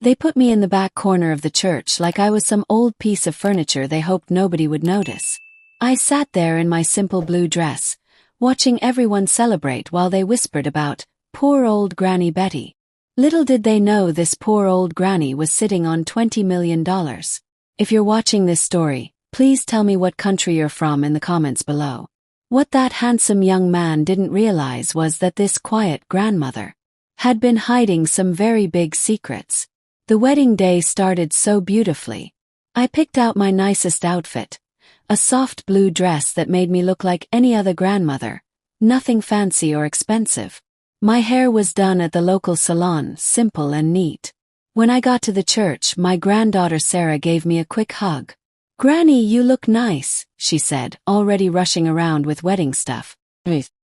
They put me in the back corner of the church like I was some old piece of furniture they hoped nobody would notice. I sat there in my simple blue dress, watching everyone celebrate while they whispered about poor old Granny Betty. Little did they know this poor old granny was sitting on $20 million. If you're watching this story, please tell me what country you're from in the comments below. What that handsome young man didn't realize was that this quiet grandmother had been hiding some very big secrets. The wedding day started so beautifully. I picked out my nicest outfit, a soft blue dress that made me look like any other grandmother, nothing fancy or expensive. My hair was done at the local salon, simple and neat. When I got to the church, my granddaughter Sarah gave me a quick hug. "Granny, you look nice," she said, already rushing around with wedding stuff.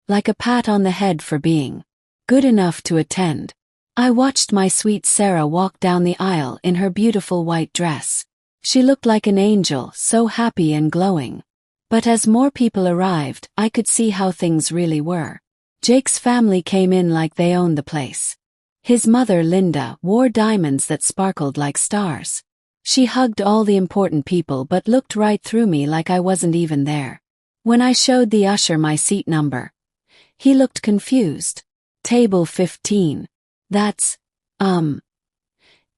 Like a pat on the head for being good enough to attend. I watched my sweet Sarah walk down the aisle in her beautiful white dress. She looked like an angel, so happy and glowing. But as more people arrived, I could see how things really were. Jake's family came in like they owned the place. His mother, Linda, wore diamonds that sparkled like stars. She hugged all the important people but looked right through me like I wasn't even there. When I showed the usher my seat number, he looked confused. "Table 15. That's, in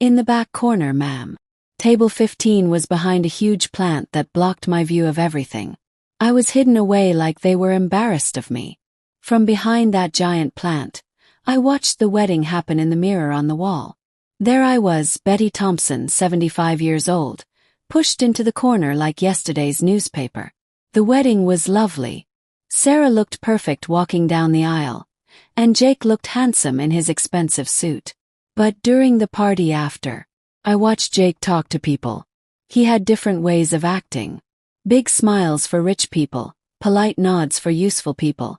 the back corner, ma'am." Table 15 was behind a huge plant that blocked my view of everything. I was hidden away like they were embarrassed of me. From behind that giant plant, I watched the wedding happen in the mirror on the wall. There I was, Betty Thompson, 75 years old, pushed into the corner like yesterday's newspaper. The wedding was lovely. Sarah looked perfect walking down the aisle, and Jake looked handsome in his expensive suit. But during the party after, I watched Jake talk to people. He had different ways of acting. Big smiles for rich people, polite nods for useful people,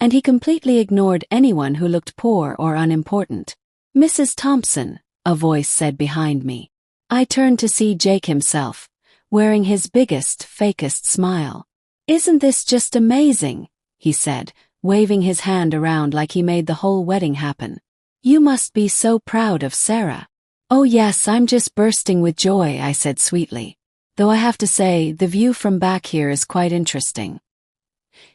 and he completely ignored anyone who looked poor or unimportant. "Mrs. Thompson," a voice said behind me. I turned to see Jake himself, wearing his biggest, fakest smile. "Isn't this just amazing?" he said, waving his hand around like he made the whole wedding happen. "You must be so proud of Sarah." "Oh yes, I'm just bursting with joy," I said sweetly. "Though I have to say, the view from back here is quite interesting."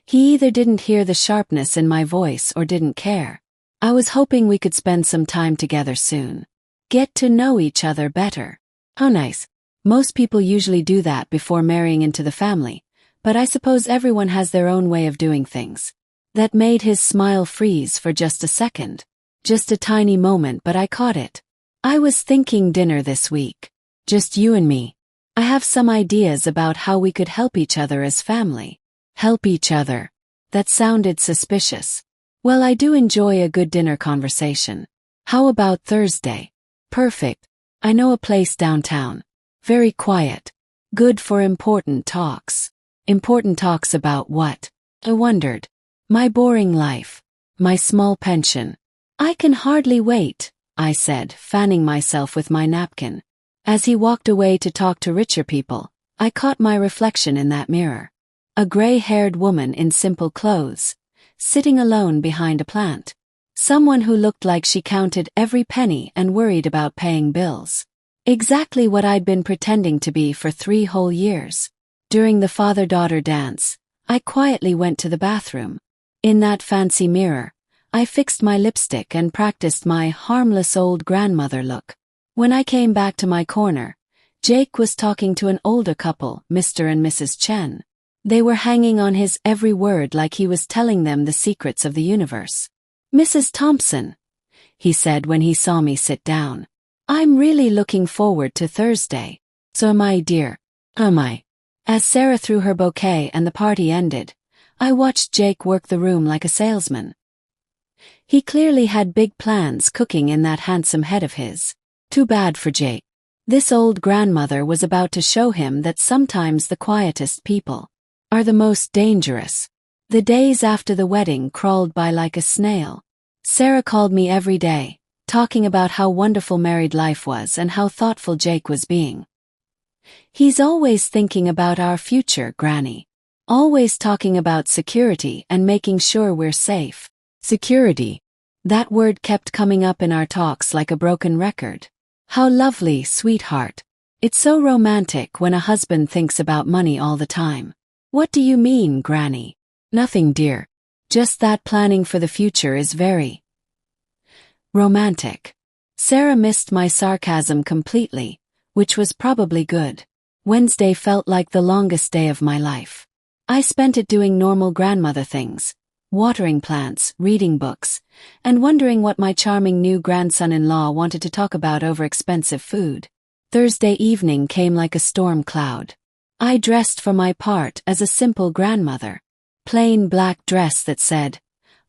He either didn't hear the sharpness in my voice or didn't care. I was hoping we could spend some time together soon. Get to know each other better. How nice. Most people usually do that before marrying into the family, but I suppose everyone has their own way of doing things. That made his smile freeze for just a second. Just a tiny moment, but I caught it. "I was thinking dinner this week. Just you and me. I have some ideas about how we could help each other as family." Help each other. That sounded suspicious. Well, I do enjoy a good dinner conversation. How about Thursday? Perfect. I know a place downtown. Very quiet. Good for important talks. Important talks about what? I wondered. My boring life. My small pension. "I can hardly wait," I said, fanning myself with my napkin. As he walked away to talk to richer people, I caught my reflection in that mirror. A gray-haired woman in simple clothes, sitting alone behind a plant. Someone who looked like she counted every penny and worried about paying bills. Exactly what I'd been pretending to be for 3 whole years. During the father-daughter dance, I quietly went to the bathroom. In that fancy mirror, I fixed my lipstick and practiced my harmless old grandmother look. When I came back to my corner, Jake was talking to an older couple, Mr. and Mrs. Chen. They were hanging on his every word like he was telling them the secrets of the universe. "Mrs. Thompson," he said when he saw me sit down. "I'm really looking forward to Thursday." "So am I, dear." "Am I?" As Sarah threw her bouquet and the party ended, I watched Jake work the room like a salesman. He clearly had big plans cooking in that handsome head of his. Too bad for Jake. This old grandmother was about to show him that sometimes the quietest people are the most dangerous. The days after the wedding crawled by like a snail. Sarah called me every day, talking about how wonderful married life was and how thoughtful Jake was being. "He's always thinking about our future, Granny. Always talking about security and making sure we're safe." Security. That word kept coming up in our talks like a broken record. How lovely, sweetheart. It's so romantic when a husband thinks about money all the time. What do you mean, Granny? Nothing, dear. Just that planning for the future is very romantic. Sarah missed my sarcasm completely, which was probably good. Wednesday felt like the longest day of my life. I spent it doing normal grandmother things, watering plants, reading books, and wondering what my charming new grandson-in-law wanted to talk about over expensive food. Thursday evening came like a storm cloud. I dressed for my part as a simple grandmother. Plain black dress that said,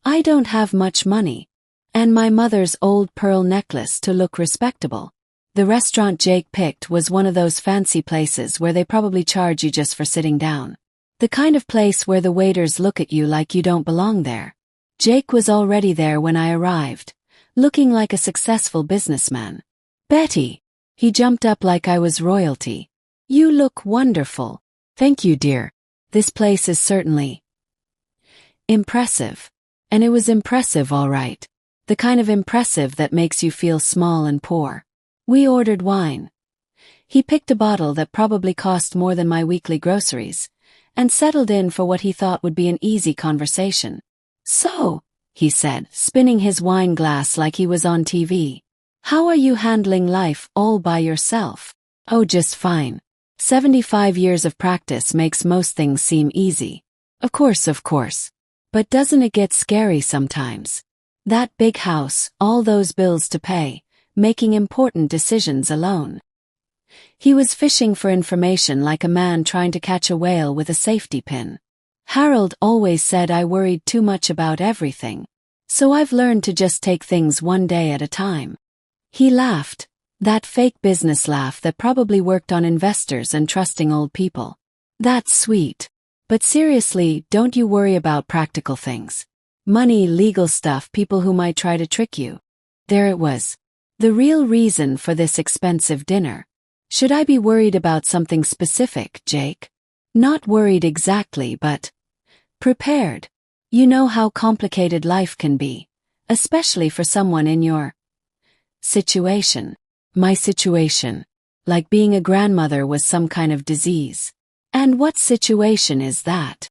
"I don't have much money," and my mother's old pearl necklace to look respectable. The restaurant Jake picked was one of those fancy places where they probably charge you just for sitting down. The kind of place where the waiters look at you like you don't belong there. Jake was already there when I arrived, looking like a successful businessman. "Betty!" He jumped up like I was royalty. "You look wonderful." "Thank you, dear. This place is certainly impressive." And it was impressive, all right. The kind of impressive that makes you feel small and poor. We ordered wine. He picked a bottle that probably cost more than my weekly groceries, and settled in for what he thought would be an easy conversation. "So," he said, spinning his wine glass like he was on TV, "how are you handling life all by yourself?" "Oh, just fine. 75 years of practice makes most things seem easy." Of course. But doesn't it get scary sometimes? That big house, all those bills to pay, making important decisions alone. He was fishing for information like a man trying to catch a whale with a safety pin. "Harold always said I worried too much about everything. So I've learned to just take things one day at a time." He laughed, that fake business laugh that probably worked on investors and trusting old people. "That's sweet. But seriously, don't you worry about practical things. Money, legal stuff, people who might try to trick you." There it was. The real reason for this expensive dinner. Should I be worried about something specific, Jake? Not worried exactly, but prepared. You know how complicated life can be, especially for someone in your situation. My situation. Like being a grandmother was some kind of disease. And what situation is that?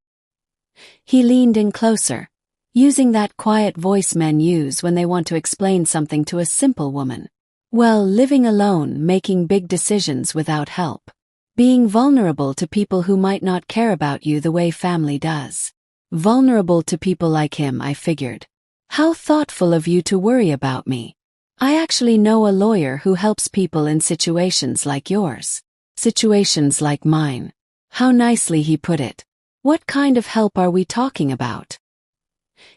He leaned in closer, using that quiet voice men use when they want to explain something to a simple woman. "Well, living alone, making big decisions without help. Being vulnerable to people who might not care about you the way family does." Vulnerable to people like him, I figured. How thoughtful of you to worry about me. I actually know a lawyer who helps people in situations like yours. Situations like mine. How nicely he put it. What kind of help are we talking about?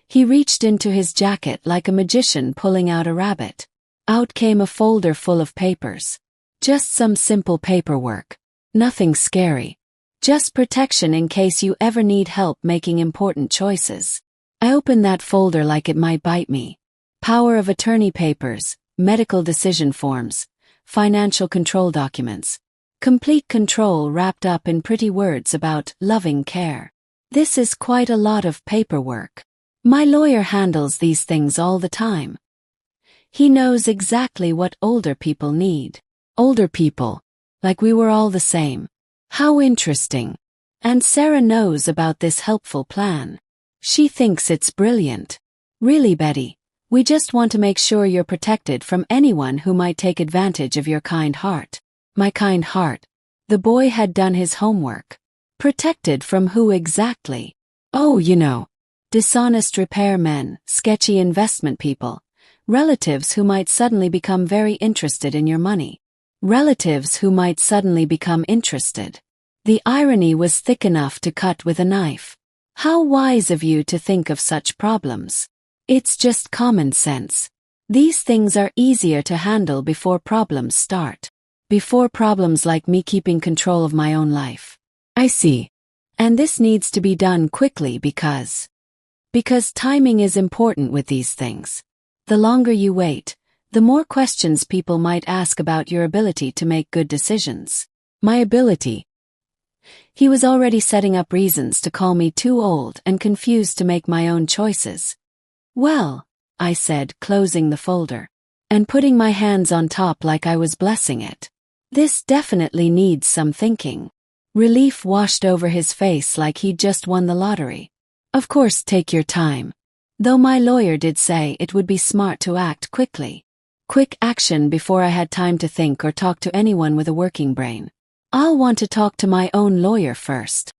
He reached into his jacket like a magician pulling out a rabbit. Out came a folder full of papers. Just some simple paperwork. Nothing scary. Just protection in case you ever need help making important choices. I opened that folder like it might bite me. Power of attorney papers, medical decision forms, financial control documents. Complete control wrapped up in pretty words about loving care. This is quite a lot of paperwork. My lawyer handles these things all the time. He knows exactly what older people need. Older people. Like we were all the same. How interesting. And Sarah knows about this helpful plan. She thinks it's brilliant. Really, Betty, we just want to make sure you're protected from anyone who might take advantage of your kind heart. My kind heart. The boy had done his homework. Protected from who exactly? Oh, dishonest repairmen, sketchy investment people. Relatives who might suddenly become very interested in your money. Relatives who might suddenly become interested. The irony was thick enough to cut with a knife. How wise of you to think of such problems. It's just common sense. These things are easier to handle before problems start. Before problems like me keeping control of my own life. I see. And this needs to be done quickly because timing is important with these things. The longer you wait, the more questions people might ask about your ability to make good decisions. My ability. He was already setting up reasons to call me too old and confused to make my own choices. "Well," I said, closing the folder. and putting my hands on top like I was blessing it. This definitely needs some thinking. Relief washed over his face like he'd just won the lottery. Of course, take your time. Though my lawyer did say it would be smart to act quickly. Quick action before I had time to think or talk to anyone with a working brain. I'll want to talk to my own lawyer first.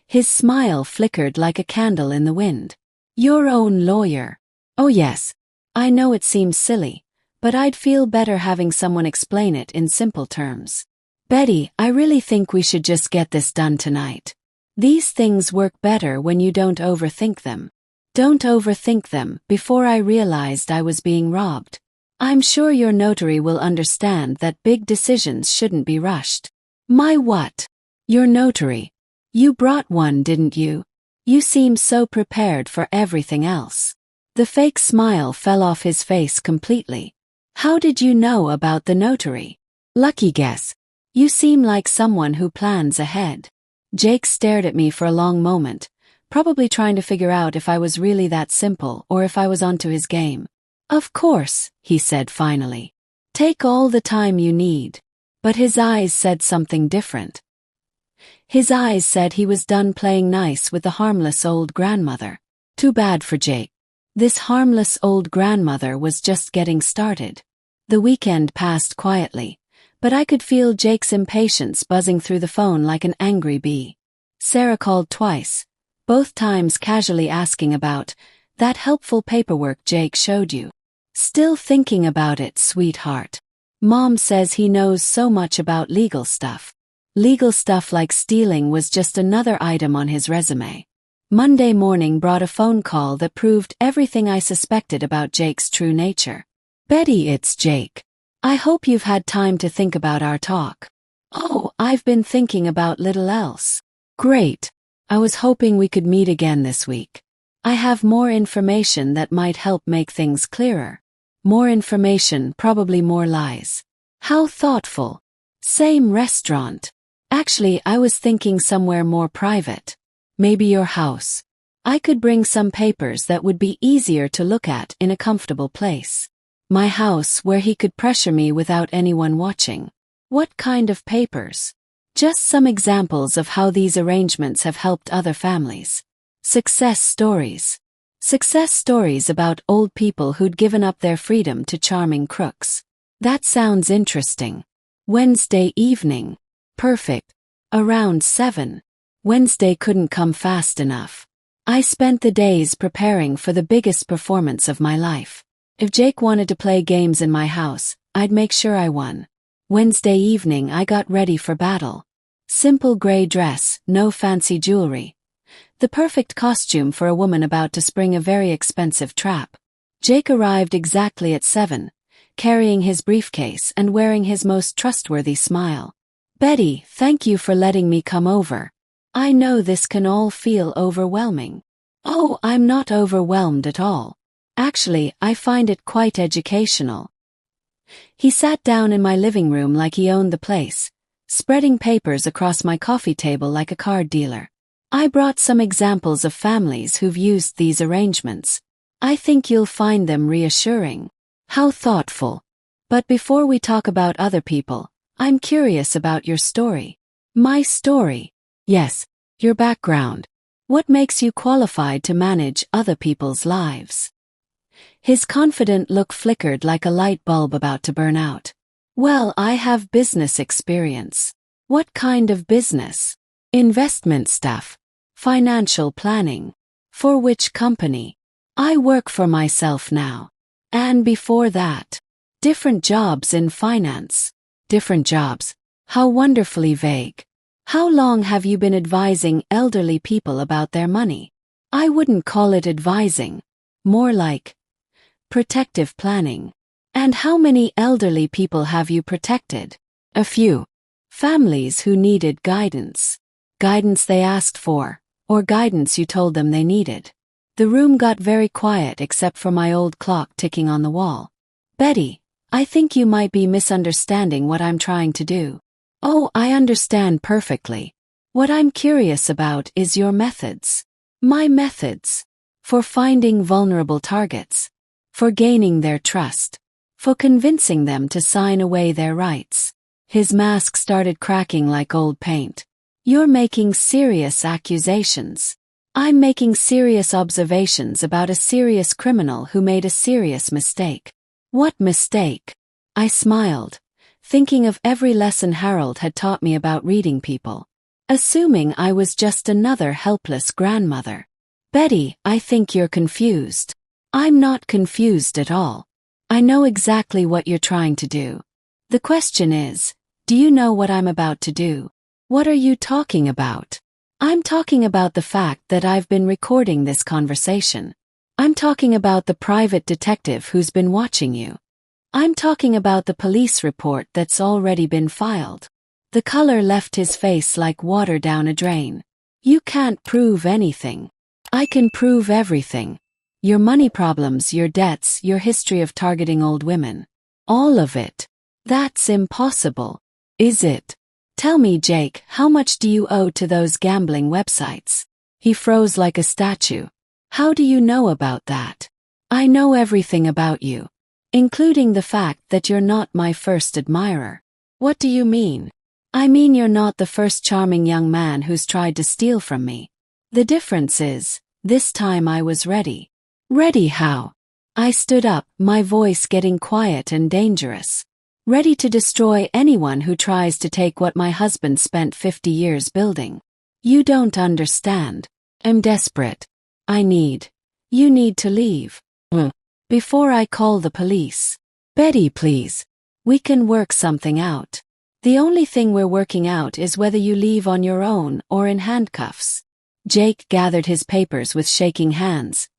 His smile flickered like a candle in the wind. Your own lawyer. Oh yes. I know it seems silly, but I'd feel better having someone explain it in simple terms. Betty, I really think we should just get this done tonight. These things work better when you don't overthink them. Don't overthink them. Before I realized I was being robbed. I'm sure your notary will understand that big decisions shouldn't be rushed. My what? Your notary. You brought one, didn't you? You seem so prepared for everything else. The fake smile fell off his face completely. How did you know about the notary? Lucky guess. You seem like someone who plans ahead. Jake stared at me for a long moment, probably trying to figure out if I was really that simple or if I was onto his game. Of course, he said finally. Take all the time you need. But his eyes said something different. His eyes said he was done playing nice with the harmless old grandmother. Too bad for Jake. This harmless old grandmother was just getting started. The weekend passed quietly, but I could feel Jake's impatience buzzing through the phone like an angry bee. Sarah called twice, both times casually asking about that helpful paperwork Jake showed you. Still thinking about it, sweetheart. Mom says he knows so much about legal stuff. Legal stuff like stealing was just another item on his resume. Monday morning brought a phone call that proved everything I suspected about Jake's true nature. Betty, it's Jake. I hope you've had time to think about our talk. Oh, I've been thinking about little else. Great. I was hoping we could meet again this week. I have more information that might help make things clearer. More information, probably more lies. How thoughtful. Same restaurant. Actually, I was thinking somewhere more private. Maybe your house. I could bring some papers that would be easier to look at in a comfortable place. My house where he could pressure me without anyone watching. What kind of papers? Just some examples of how these arrangements have helped other families. Success stories. Success stories about old people who'd given up their freedom to charming crooks. That sounds interesting. Wednesday evening. Perfect. Around 7. Wednesday couldn't come fast enough. I spent the days preparing for the biggest performance of my life. If Jake wanted to play games in my house, I'd make sure I won. Wednesday evening I got ready for battle. Simple gray dress, no fancy jewelry. The perfect costume for a woman about to spring a very expensive trap. Jake arrived exactly at 7, carrying his briefcase and wearing his most trustworthy smile. Betty, thank you for letting me come over. I know this can all feel overwhelming. Oh, I'm not overwhelmed at all. Actually, I find it quite educational. He sat down in my living room like he owned the place, spreading papers across my coffee table like a card dealer. I brought some examples of families who've used these arrangements. I think you'll find them reassuring. How thoughtful. But before we talk about other people, I'm curious about your story. My story? Yes, your background. What makes you qualified to manage other people's lives? His confident look flickered like a light bulb about to burn out. Well, I have business experience. What kind of business? Investment stuff. Financial planning. For which company? I work for myself now. And before that? Different jobs in finance. Different jobs. How wonderfully vague. How long have you been advising elderly people about their money? I wouldn't call it advising. More like protective planning. And how many elderly people have you protected? A few. Families who needed guidance. Guidance they asked for, or guidance you told them they needed. The room got very quiet except for my old clock ticking on the wall. Betty, I think you might be misunderstanding what I'm trying to do. Oh, I understand perfectly. What I'm curious about is your methods. My methods. For finding vulnerable targets. For gaining their trust. for convincing them to sign away their rights. His mask started cracking like old paint. You're making serious accusations. I'm making serious observations about a serious criminal who made a serious mistake. What mistake? I smiled, thinking of every lesson Harold had taught me about reading people. Assuming I was just another helpless grandmother. Betty, I think you're confused. I'm not confused at all. I know exactly what you're trying to do. The question is, do you know what I'm about to do? What are you talking about? I'm talking about the fact that I've been recording this conversation. I'm talking about the private detective who's been watching you. I'm talking about the police report that's already been filed. The color left his face like water down a drain. You can't prove anything. I can prove everything. Your money problems, your debts, your history of targeting old women. All of it. That's impossible. Is it? Tell me, Jake, how much do you owe to those gambling websites? He froze like a statue. How do you know about that? I know everything about you. Including the fact that you're not my first admirer. What do you mean? I mean you're not the first charming young man who's tried to steal from me. The difference is, this time I was ready. Ready how? I stood up, my voice getting quiet and dangerous. Ready to destroy anyone who tries to take what my husband spent 50 years building. You don't understand. I'm desperate. You need to leave. Before I call the police. Betty, please. We can work something out. The only thing we're working out is whether you leave on your own or in handcuffs. Jake gathered his papers with shaking hands.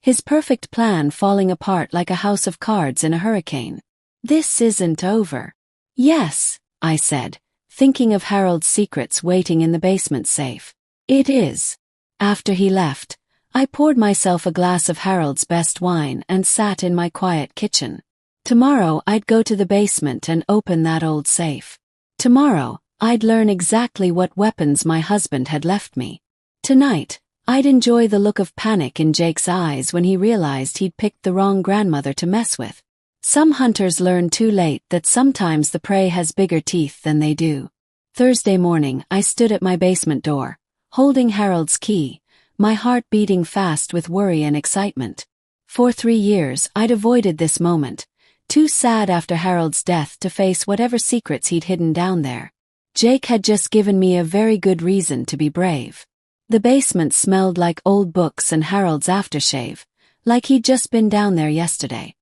His perfect plan falling apart like a house of cards in a hurricane. This isn't over. Yes, I said, thinking of Harold's secrets waiting in the basement safe. It is. After he left, I poured myself a glass of Harold's best wine and sat in my quiet kitchen. Tomorrow I'd go to the basement and open that old safe. Tomorrow, I'd learn exactly what weapons my husband had left me. Tonight, I'd enjoy the look of panic in Jake's eyes when he realized he'd picked the wrong grandmother to mess with. Some hunters learn too late that sometimes the prey has bigger teeth than they do. Thursday morning, I stood at my basement door, holding Harold's key, my heart beating fast with worry and excitement. For 3 years, I'd avoided this moment, too sad after Harold's death to face whatever secrets he'd hidden down there. Jake had just given me a very good reason to be brave. The basement smelled like old books and Harold's aftershave, like he'd just been down there yesterday.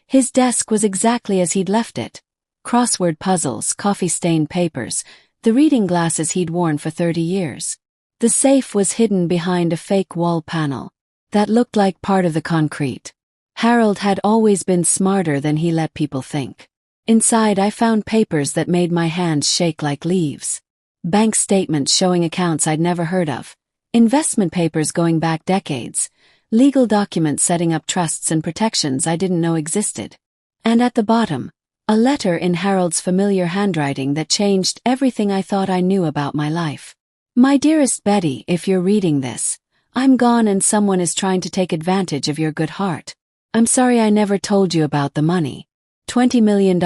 His desk was exactly as he'd left it. Crossword puzzles, coffee-stained papers, the reading glasses he'd worn for 30 years. The safe was hidden behind a fake wall panel that looked like part of the concrete. Harold had always been smarter than he let people think. Inside I found papers that made my hands shake like leaves. Bank statements showing accounts I'd never heard of. Investment papers going back decades. Legal documents setting up trusts and protections I didn't know existed. And at the bottom, a letter in Harold's familiar handwriting that changed everything I thought I knew about my life. My dearest Betty, if you're reading this, I'm gone and someone is trying to take advantage of your good heart. I'm sorry I never told you about the money. $20 million,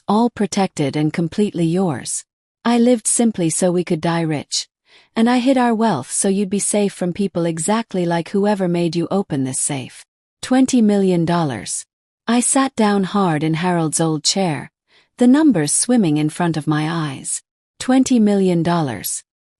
all protected and completely yours. I lived simply so we could die rich. And I hid our wealth so you'd be safe from people exactly like whoever made you open this safe. $20 million. I sat down hard in Harold's old chair, the numbers swimming in front of my eyes. $20 million.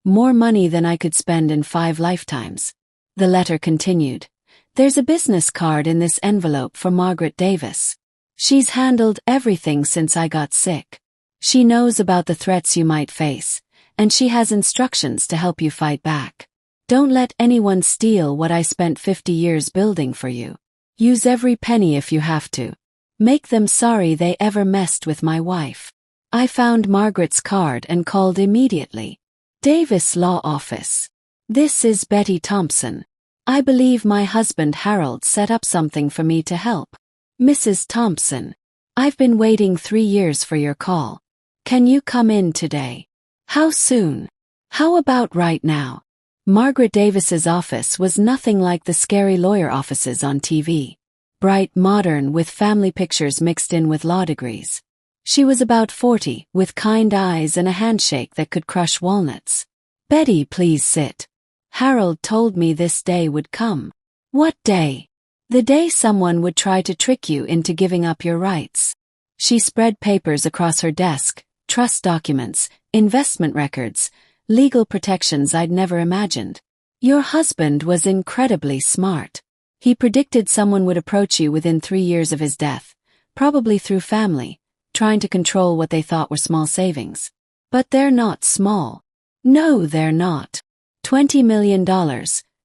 More money than I could spend in 5 lifetimes. The letter continued. There's a business card in this envelope for Margaret Davis. She's handled everything since I got sick. She knows about the threats you might face, and she has instructions to help you fight back. Don't let anyone steal what I spent 50 years building for you. Use every penny if you have to. Make them sorry they ever messed with my wife. I found Margaret's card and called immediately. Davis Law Office. This is Betty Thompson. I believe my husband Harold set up something for me to help. Mrs. Thompson. I've been waiting 3 years for your call. Can you come in today? How soon? How about right now? Margaret Davis's office was nothing like the scary lawyer offices on TV. bright, modern, with family pictures mixed in with law degrees. She was about 40, with kind eyes and a handshake that could crush walnuts. "Betty, please sit. Harold told me this day would come." "What day?" "The day someone would try to trick you into giving up your rights." She spread papers across her desk, trust documents, investment records, legal protections I'd never imagined. "Your husband was incredibly smart. He predicted someone would approach you within 3 years of his death, probably through family, trying to control what they thought were small savings. But they're not small. No, they're not. $20 million,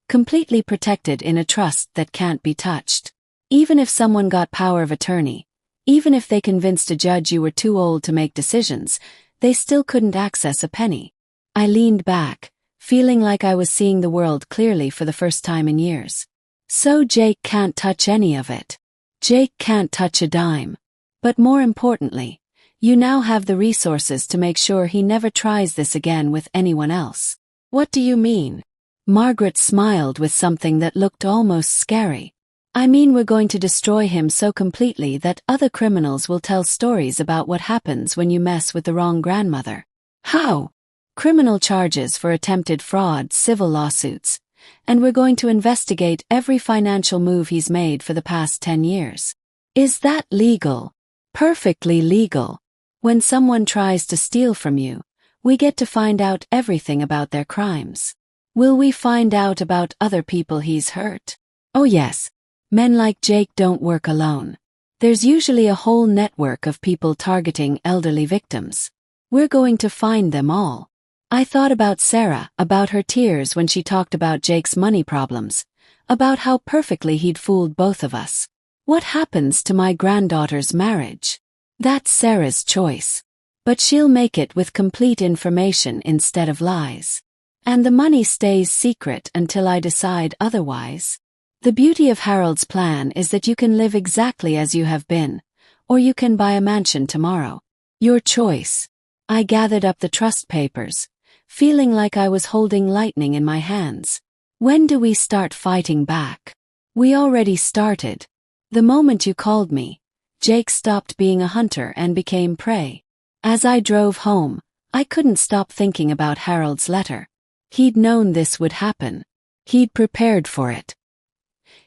completely protected in a trust that can't be touched. Even if someone got power of attorney, even if they convinced a judge you were too old to make decisions, they still couldn't access a penny." I leaned back, feeling like I was seeing the world clearly for the first time in years. "So Jake can't touch any of it. Jake can't touch a dime. But more importantly, you now have the resources to make sure he never tries this again with anyone else." "What do you mean?" Margaret smiled with something that looked almost scary. "I mean we're going to destroy him so completely that other criminals will tell stories about what happens when you mess with the wrong grandmother." "How?" "Criminal charges for attempted fraud, civil lawsuits. And we're going to investigate every financial move he's made for the past 10 years. "Is that legal?" "Perfectly legal. When someone tries to steal from you, we get to find out everything about their crimes." "Will we find out about other people he's hurt?" "Oh yes. Men like Jake don't work alone. There's usually a whole network of people targeting elderly victims. We're going to find them all." I thought about Sarah, about her tears when she talked about Jake's money problems, about how perfectly he'd fooled both of us. What happens to my granddaughter's marriage? That's Sarah's choice. But she'll make it with complete information instead of lies. And the money stays secret until I decide otherwise. The beauty of Harold's plan is that you can live exactly as you have been, or you can buy a mansion tomorrow. Your choice. I gathered up the trust papers, feeling like I was holding lightning in my hands. "When do we start fighting back?" "We already started. The moment you called me, Jake stopped being a hunter and became prey." As I drove home, I couldn't stop thinking about Harold's letter. He'd known this would happen. He'd prepared for it.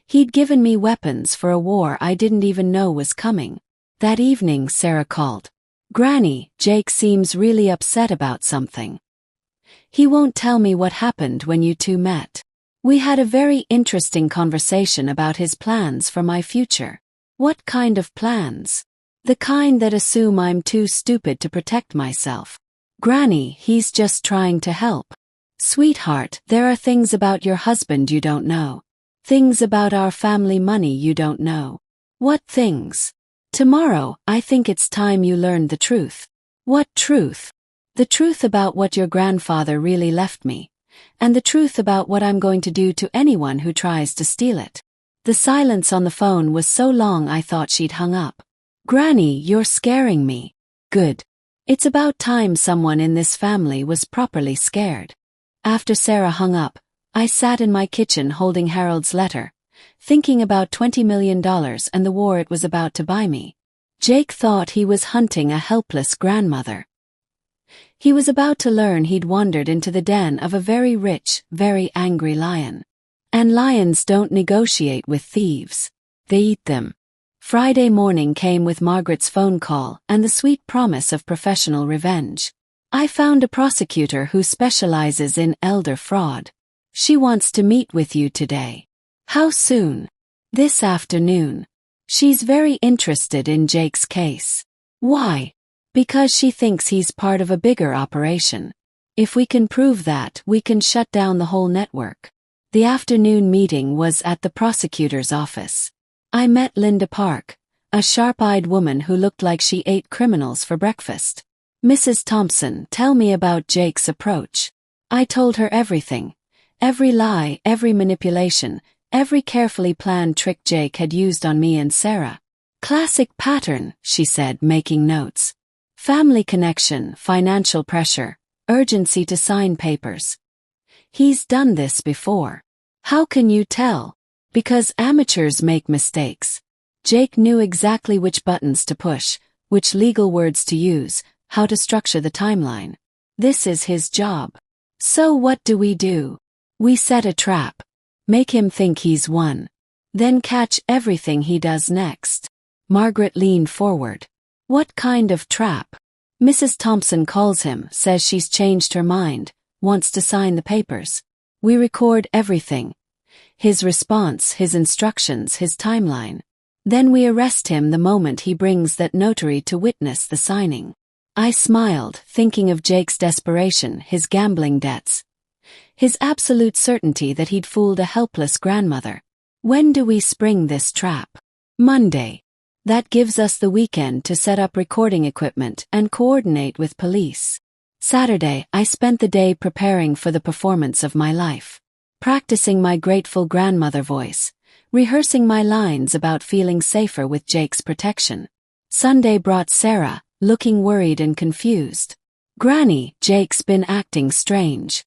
He'd given me weapons for a war I didn't even know was coming. That evening Sarah called. "Granny, Jake seems really upset about something. He won't tell me what happened when you two met." We had a very interesting conversation about his plans for my future. "What kind of plans?" "The kind that assume I'm too stupid to protect myself." "Granny, he's just trying to help." "Sweetheart, there are things about your husband you don't know. Things about our family money you don't know." "What things?" "Tomorrow, I think it's time you learned the truth." "What truth?" "The truth about what your grandfather really left me, and the truth about what I'm going to do to anyone who tries to steal it." The silence on the phone was so long I thought she'd hung up. "Granny, you're scaring me." "Good. It's about time someone in this family was properly scared." After Sarah hung up, I sat in my kitchen holding Harold's letter, thinking about $20 million and the war it was about to buy me. Jake thought he was hunting a helpless grandmother. He was about to learn he'd wandered into the den of a very rich, very angry lion. And lions don't negotiate with thieves. They eat them. Friday morning came with Margaret's phone call and the sweet promise of professional revenge. "I found a prosecutor who specializes in elder fraud. She wants to meet with you today." "How soon?" "This afternoon. She's very interested in Jake's case." "Why?" "Because she thinks he's part of a bigger operation. If we can prove that, we can shut down the whole network." The afternoon meeting was at the prosecutor's office. I met Linda Park, a sharp-eyed woman who looked like she ate criminals for breakfast. "Mrs. Thompson, tell me about Jake's approach." I told her everything. Every lie, every manipulation, every carefully planned trick Jake had used on me and Sarah. "Classic pattern," she said, making notes. "Family connection, financial pressure, urgency to sign papers. He's done this before." "How can you tell?" "Because amateurs make mistakes. Jake knew exactly which buttons to push, which legal words to use, how to structure the timeline. This is his job. So what do? We set a trap. Make him think he's won. Then catch everything he does next. Margaret leaned forward. What kind of trap? Mrs. Thompson calls him, says she's changed her mind, wants to sign the papers. We record everything. His response, his instructions, his timeline. Then we arrest him the moment he brings that notary to witness the signing. I smiled, thinking of Jake's desperation, his gambling debts. His absolute certainty that he'd fooled a helpless grandmother. When do we spring this trap? Monday. That gives us the weekend to set up recording equipment and coordinate with police. Saturday, I spent the day preparing for the performance of my life. Practicing my grateful grandmother voice. Rehearsing my lines about feeling safer with Jake's protection. Sunday brought Sarah, looking worried and confused. Granny, Jake's been acting strange.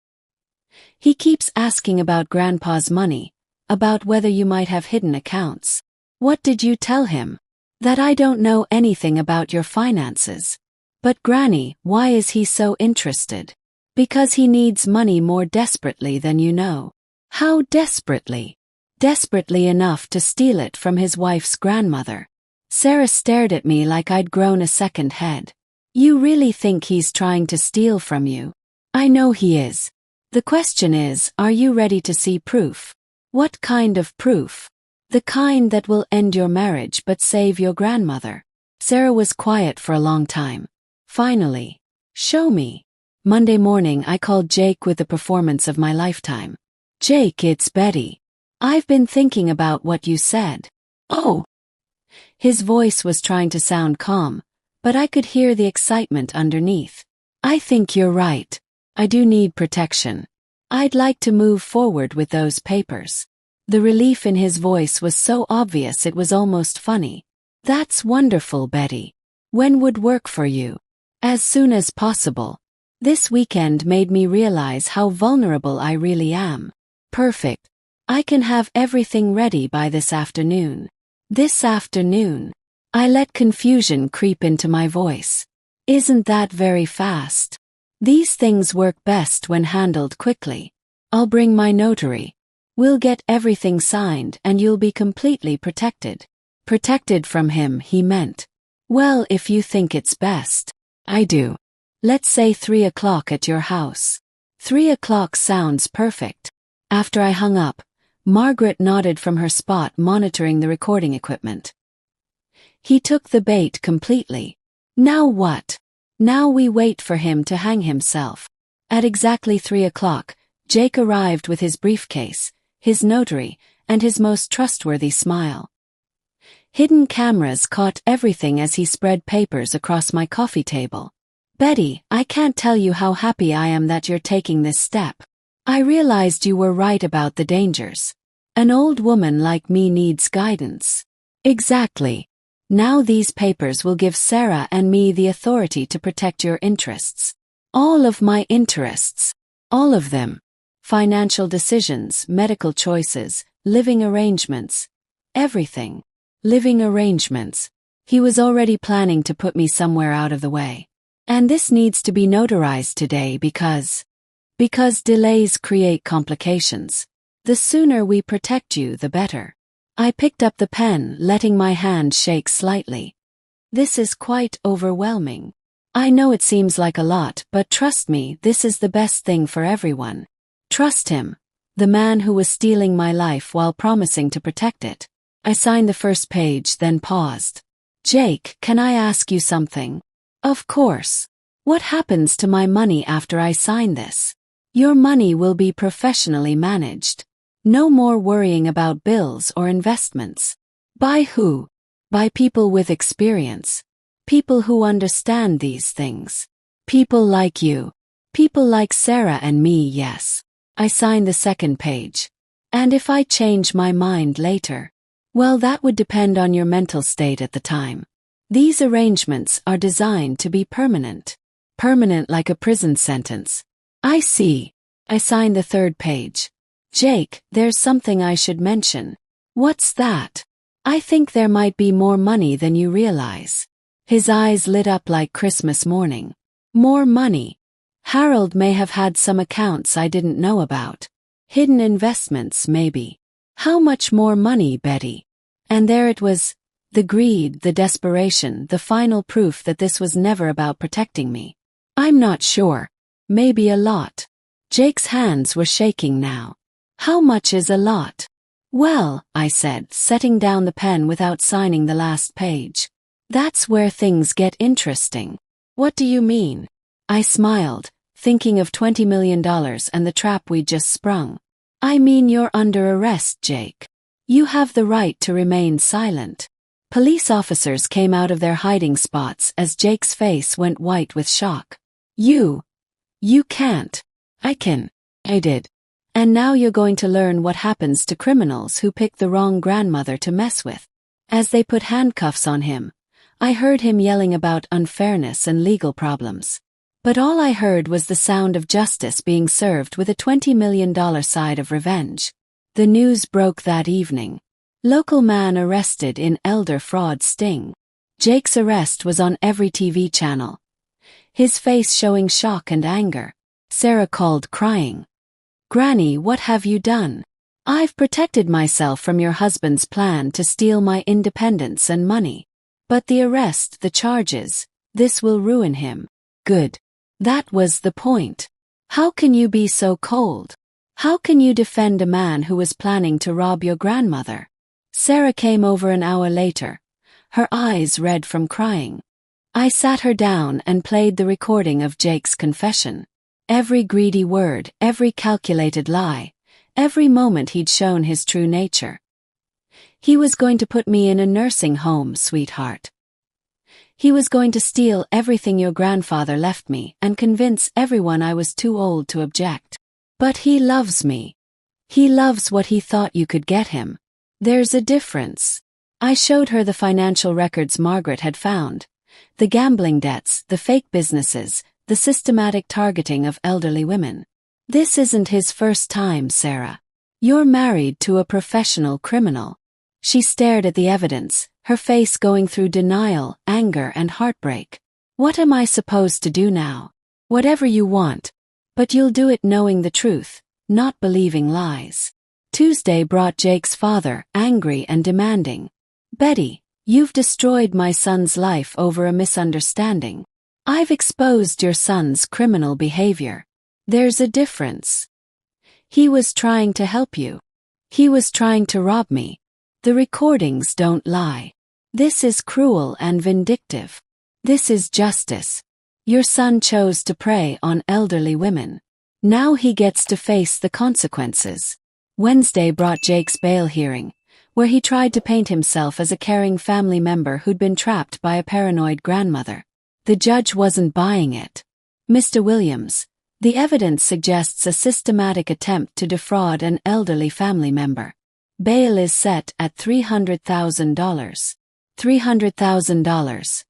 He keeps asking about Grandpa's money, about whether you might have hidden accounts. What did you tell him? That I don't know anything about your finances. But Granny, why is he so interested? Because he needs money more desperately than you know. How desperately? Desperately enough to steal it from his wife's grandmother. Sarah stared at me like I'd grown a second head. You really think he's trying to steal from you? I know he is. The question is, are you ready to see proof? What kind of proof? The kind that will end your marriage but save your grandmother. Sarah was quiet for a long time. Finally, show me. Monday morning I called Jake with the performance of my lifetime. Jake, it's Betty. I've been thinking about what you said. Oh. His voice was trying to sound calm, but I could hear the excitement underneath. I think you're right. I do need protection. I'd like to move forward with those papers. The relief in his voice was so obvious it was almost funny. That's wonderful, Betty. When would work for you? As soon as possible. This weekend made me realize how vulnerable I really am. Perfect. I can have everything ready by this afternoon. This afternoon. I let confusion creep into my voice. Isn't that very fast? These things work best when handled quickly. I'll bring my notary. We'll get everything signed and you'll be completely protected. Protected from him, he meant. Well, if you think it's best. I do. Let's say 3 o'clock at your house. 3 o'clock sounds perfect. After I hung up, Margaret nodded from her spot monitoring the recording equipment. He took the bait completely. Now what? Now we wait for him to hang himself. At exactly 3 o'clock, Jake arrived with his briefcase, his notary, and his most trustworthy smile. Hidden cameras caught everything as he spread papers across my coffee table. Betty, I can't tell you how happy I am that you're taking this step. I realized you were right about the dangers. An old woman like me needs guidance. Exactly. Now these papers will give Sarah and me the authority to protect your interests. All of my interests. All of them. Financial decisions, medical choices, living arrangements. Everything. Living arrangements. He was already planning to put me somewhere out of the way. And this needs to be notarized today because delays create complications. The sooner we protect you, the better. I picked up the pen, letting my hand shake slightly. This is quite overwhelming. I know it seems like a lot, but trust me, this is the best thing for everyone. Trust him, the man who was stealing my life while promising to protect it. I signed the first page, then paused. Jake, can I ask you something? Of course. What happens to my money after I sign this? Your money will be professionally managed. No more worrying about bills or investments. By who? By people with experience. People who understand these things. People like you. People like Sarah and me, yes. I signed the second page. And if I change my mind later? Well, that would depend on your mental state at the time. These arrangements are designed to be permanent. Permanent like a prison sentence. I see. I signed the third page. Jake, there's something I should mention. What's that? I think there might be more money than you realize. His eyes lit up like Christmas morning. More money. Harold may have had some accounts I didn't know about. Hidden investments, maybe. How much more money, Betty? And there it was. The greed, the desperation, the final proof that this was never about protecting me. I'm not sure. Maybe a lot. Jake's hands were shaking now. How much is a lot? Well, I said, setting down the pen without signing the last page. That's where things get interesting. What do you mean? I smiled, thinking of $20 million and the trap we'd just sprung. I mean you're under arrest, Jake. You have the right to remain silent. Police officers came out of their hiding spots as Jake's face went white with shock. You can't. I can. I did. And now you're going to learn what happens to criminals who pick the wrong grandmother to mess with. As they put handcuffs on him, I heard him yelling about unfairness and legal problems. But all I heard was the sound of justice being served with a $20 million side of revenge. The news broke that evening. Local man arrested in elder fraud sting. Jake's arrest was on every TV channel. His face showing shock and anger. Sarah called crying. Granny, what have you done? I've protected myself from your husband's plan to steal my independence and money. But the arrest, the charges, this will ruin him. Good. That was the point. How can you be so cold? How can you defend a man who was planning to rob your grandmother? Sarah came over an hour later, her eyes red from crying. I sat her down and played the recording of Jake's confession. Every greedy word, every calculated lie, every moment he'd shown his true nature. He was going to put me in a nursing home, sweetheart. He was going to steal everything your grandfather left me and convince everyone I was too old to object. But he loves me. He loves what he thought you could get him. There's a difference. I showed her the financial records Margaret had found. The gambling debts, the fake businesses, the systematic targeting of elderly women. This isn't his first time, Sarah. You're married to a professional criminal. She stared at the evidence, her face going through denial, anger, and heartbreak. What am I supposed to do now? Whatever you want. But you'll do it knowing the truth, not believing lies. Tuesday brought Jake's father, angry and demanding. Betty, you've destroyed my son's life over a misunderstanding. I've exposed your son's criminal behavior. There's a difference. He was trying to help you. He was trying to rob me. The recordings don't lie. This is cruel and vindictive. This is justice. Your son chose to prey on elderly women. Now he gets to face the consequences. Wednesday brought Jake's bail hearing, where he tried to paint himself as a caring family member who'd been trapped by a paranoid grandmother. The judge wasn't buying it. Mr. Williams, the evidence suggests a systematic attempt to defraud an elderly family member. Bail is set at $300,000. $300,000.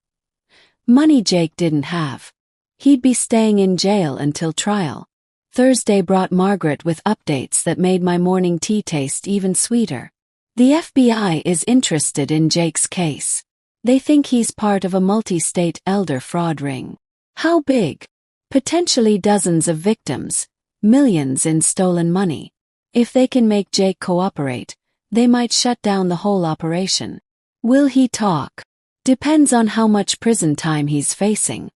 Money Jake didn't have. He'd be staying in jail until trial. Thursday brought Margaret with updates that made my morning tea taste even sweeter. The FBI is interested in Jake's case. They think he's part of a multi-state elder fraud ring. How big? Potentially dozens of victims, millions in stolen money. If they can make Jake cooperate, they might shut down the whole operation. Will he talk? Depends on how much prison time he's facing.